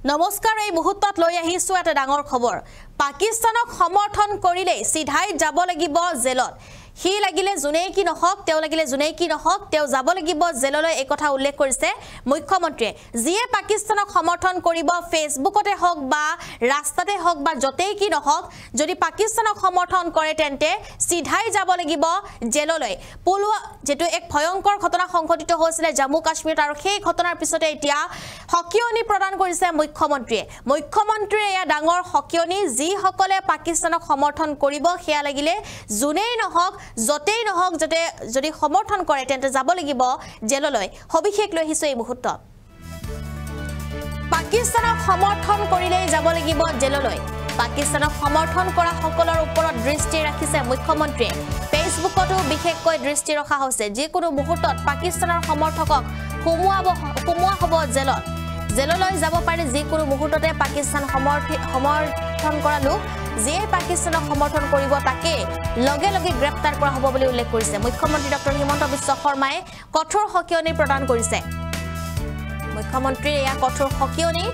নমস্কাৰ এই মুহূৰ্তত লৈ আহিছো এটা ডাঙৰ খবৰ পাকিস্তানক সমৰ্থন কৰিলে সিধাই যাব লাগিব জেলত হি লাগিলে জুনেই কি নহক তেও লাগিলে জুনেই কি নহক তেও যাব লাগিব জেললৈ এই কথা উল্লেখ কৰিছে মুখ্যমন্ত্ৰীয়ে যিয়ে পাকিস্তানক সমৰ্থন কৰিব ফেসবুকতে হক বা ৰাস্তাতে হক বা যতেই কি নহক যদি পাকিস্তানক সমৰ্থন কৰে তেন্তে সিধাই যাব লাগিব জেললৈ পুলৱা যেটো এক ভয়ংকৰ ঘটনা সংঘটিত হৈছিল জম্মু কাশ্মীৰত আৰু সেই ঘটনাৰ পিছতে এতিয়া হকিয়নি প্ৰদান কৰিছে মুখ্যমন্ত্ৰীয়ে এয়া ডাঙৰ হকিয়নি যি সকলে পাকিস্তানক সমৰ্থন কৰিব হেয়া লাগিলে জুনেই নহক যতেই নহক যদি সমৰ্থন কৰে তেন্তে যাব লাগিব জেললৈ হবিশেক লৈ হিসো এই মুহূৰ্ত পাকিস্তানক সমৰ্থন কৰিলে যাব লাগিব জেললৈ পাকিস্তানক সমৰ্থন কৰা সকলৰ ওপৰত দৃষ্টি ৰাখিছে মুখ্যমন্ত্ৰীয়ে ফেসবুকতো বিশেষকৈ দৃষ্টি ৰখা হৈছে যে কোনো মুহূৰ্তত পাকিস্তানৰ সমৰ্থকক হুমুৱা হ'ব জেললৈ যাব পাৰে যে কোনো মুহূৰ্ততে পাকিস্তান সমৰ্থন কৰা লোক যে পাকিস্তানক সমৰ্থন কৰিব তাকে লগে লগে গ্ৰেপ্তাৰ কৰা হ'ব বুলি উল্লেখ কৰিছে মুখ্যমন্ত্ৰী ডক্টৰ হিমন্ত বিশ্ব শৰ্মাই কঠোৰ হকিয়নি প্ৰদান কৰিছে মুখ্যমন্ত্ৰীৰ এয়া কঠোৰ হকিয়নি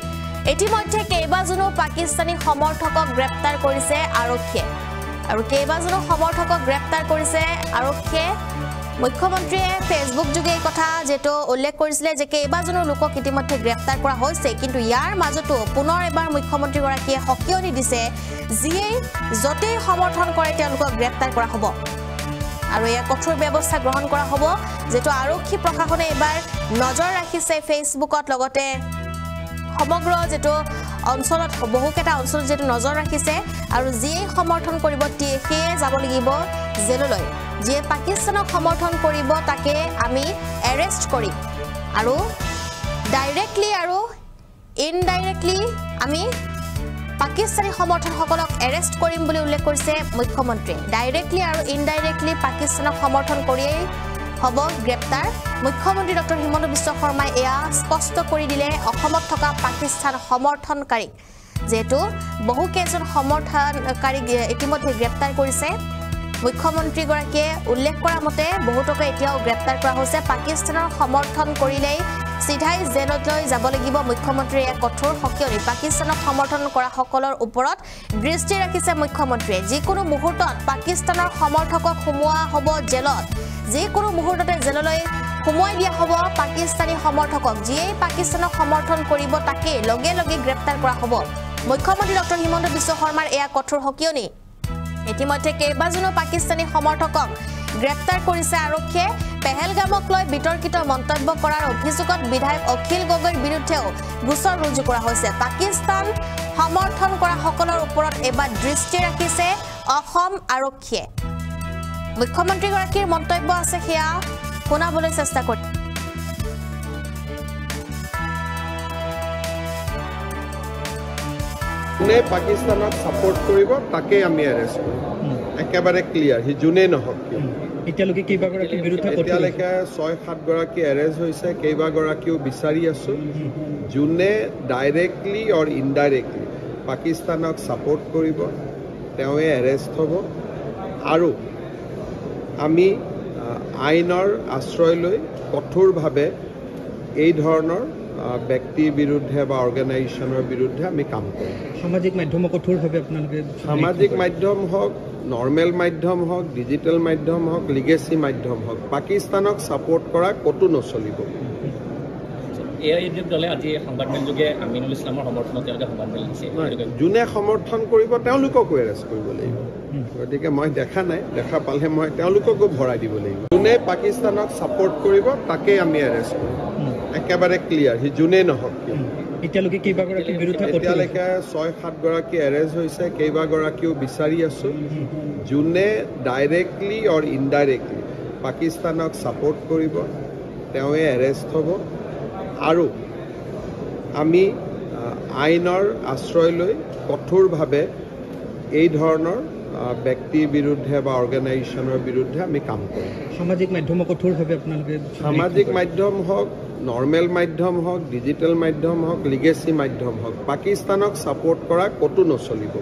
ইতিমধ্যে কেইবাজনো পাকিস্তানী সমৰ্থকক গ্ৰেপ্তাৰ কৰিছে আৰক্ষীয়ে আৰু কেইবাজনো সমৰ্থকক গ্ৰেপ্তাৰ কৰিছে আৰক্ষীয়ে মুখ্যমন্ত্ৰীয়ে ফেসবুক যোগে এই কথা যেটো উল্লেখ কৰিছিল যে কেইবাজনো লোকক ইতিমধ্যে গ্ৰেপ্তাৰ কৰা হৈছে কিন্তু ইয়াৰ মাজতো পুনৰ এবাৰ মুখ্যমন্ত্ৰী গৰাকীয়ে হকিয়নি দিছে যিয়ে যতেই সমৰ্থন কৰে তেওঁলোকক গ্ৰেপ্তাৰ কৰা হ'ব আৰু এয়া কঠোৰ ব্যৱস্থা গ্ৰহণ কৰা হ'ব যেটো আৰক্ষী প্ৰশাসনে এবাৰ নজৰ ৰাখিছে ফেসবুকত লগতে সমগ্ৰ যেটো অঞ্চলত বহুকেটা অঞ্চল যেটো নজৰ ৰাখিছে আৰু যিয়ে সমৰ্থন কৰিব তিয়ে যাব লাগিব জেললৈ যে পাকিস্তানক সমৰ্থন কৰিব তাকে আমি এৰেষ্ট কৰিম আৰু ডাইৰেক্টলি আৰু ইনডাইৰেক্টলি আমি পাকিস্তানী সমৰ্থকসকলক এৰেষ্ট কৰিম বুলি উল্লেখ কৰিছে মুখ্যমন্ত্ৰী ডাইৰেক্টলি আৰু ইনডাইৰেক্টলি পাকিস্তানক সমৰ্থন কৰিয়ে হ'ব গ্ৰেপ্তাৰ মুখ্যমন্ত্ৰী ডক্টৰ হিমন্ত বিশ্ব শৰ্মাই এয়া স্পষ্ট কৰি দিলে অসমত থকা পাকিস্তান সমৰ্থনকাৰী যেটো বহু কেজন সমৰ্থনকাৰী ইতিমধ্যে গ্ৰেপ্তাৰ কৰিছে মুখ্যমন্ত্ৰী গৰাকীয়ে উল্লেখ কৰা মতে বহুতকে এতিয়াও গ্ৰেপ্তাৰ কৰা হৈছে পাকিস্তানৰ সমৰ্থন কৰিলেই সিধাই জেললৈ যাব লাগিব মুখ্যমন্ত্ৰীয়ে এক কঠোৰ হকিয়নি পাকিস্তানক সমৰ্থন কৰা সকলৰ ওপৰত দৃষ্টি ৰাখিছে মুখ্যমন্ত্ৰীয়ে যি কোনো মুহূৰ্তত পাকিস্তানৰ সমৰ্থকক হুমুৱা হ'ব জেলত যে কোনো মুহূৰ্ততে জেললৈ হুমুৱাই দিয়া হ'ব পাকিস্তানী সমৰ্থকক যিয়ে পাকিস্তানক সমৰ্থন কৰিব তাকে লগে লগে গ্ৰেপ্তাৰ কৰা হ'ব মুখ্যমন্ত্ৰী ডক্টৰ হিমন্ত বিশ্ব শৰ্মাৰ এয়া কঠোৰ হকিয়নি ইতিমধ্যে কেইবাজনো পাকিস্তানী সমৰ্থকক গ্ৰেপ্তাৰ কৰিছে আৰক্ষীয়ে পেহেলগামক লৈ বিতৰ্কিত মন্তব্য কৰাৰ অভিযোগত বিধায়ক অখিল গগৈৰ বিৰুদ্ধেও গোচৰ ৰুজু কৰা হৈছে পাকিস্তান সমৰ্থন কৰা সকলৰ ওপৰত এবাৰ দৃষ্টি ৰাখিছে অসম আৰক্ষীয়ে মুখ্যমন্ত্ৰী গৰাকীৰ মন্তব্য আছে হেয়া শুনাবলৈ চেষ্টা কৰি জুনে পাকিস্তানক সাপোৰ্ট কৰিব তাকে আমি এৰেষ্ট কৰিম একেবাৰে ক্লিয়াৰ হি জুনে নহক এতিয়ালৈকে কেইবাগৰাকী বিৰুদ্ধে এতিয়ালৈকে 6-7 গৰাকী এৰেষ্ট হৈছে কেইবাগৰাকীও বিচাৰি আছো জুনে ডাইৰেক্টলি অৰ ইনডাইৰেক্টলি পাকিস্তানক সাপোৰ্ট কৰিব তেৱে এৰেষ্ট হ'ব আৰু আমি আইনৰ আশ্ৰয় লৈ কঠোৰভাৱে এই ধৰণৰ ব্যক্তিৰ বিৰুদ্ধে বা অৰ্গানাইজেশ্যনৰ বিৰুদ্ধে আমি কাম কৰিম সামাজিক মাধ্যম কঠোৰভাৱে আপোনালোকে সামাজিক মাধ্যম হওক নৰ্মেল মাধ্যম হওক ডিজিটেল মাধ্যম হওক লিগেসি মাধ্যম হওক পাকিস্তানক সাপোৰ্ট কৰা কতো নচলিব এআইএডিএফ দলে আজি সংবাদমেল যোগে আমিনুল ইছলামৰ সমৰ্থনত তেওঁলোকে সংবাদমেল দিছে যোনে সমৰ্থন কৰিব তেওঁলোককো এৰেষ্ট কৰিব লাগিব গতিকে মই দেখা নাই দেখা পালে মই তেওঁলোককো ভৰাই দিব লাগিব যোনে পাকিস্তানক সাপোৰ্ট কৰিব তাকে আমি এৰেষ্ট কৰিম একেবাৰে ক্লিয়াৰ হি জুনে নহক এতিয়ালৈকে কেইবাগৰাকী বিৰুদ্ধে এতিয়ালৈকে 6-7 গৰাকী এৰেষ্ট হৈছে কেইবাগৰাকীও বিচাৰি আছো জুনে ডাইৰেক্টলি অৰ ইনডাইৰেক্টলি পাকিস্তানক সাপোৰ্ট কৰিব তেৱে এৰেষ্ট হ'ব আৰু আমি আইনৰ আশ্ৰয় লৈ কঠোৰভাৱে এই ধৰণৰ ব্যক্তিৰ বিৰুদ্ধে বা অৰ্গানাইজেশ্যনৰ বিৰুদ্ধে আমি কাম কৰিম সামাজিক মাধ্যম কঠোৰভাৱে আপোনালোকে সামাজিক মাধ্যম হওক নৰ্মেল মাধ্যম হওক ডিজিটেল মাধ্যম হওক লিগেসি মাধ্যম হওক পাকিস্তানক সাপোৰ্ট কৰা কতো নচলিব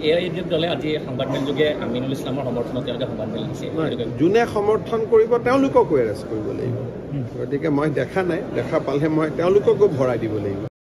এআইএডিএফ দলে আজি সংবাদমেল যোগে আমিনুল ইছলামৰ সমৰ্থনত তেওঁলোকে সংবাদমেল দিছে যোনে সমৰ্থন কৰিব তেওঁলোককো এৰেষ্ট কৰিব লাগিব গতিকে মই দেখা নাই দেখা পালে মই তেওঁলোককো ভৰাই দিব লাগিব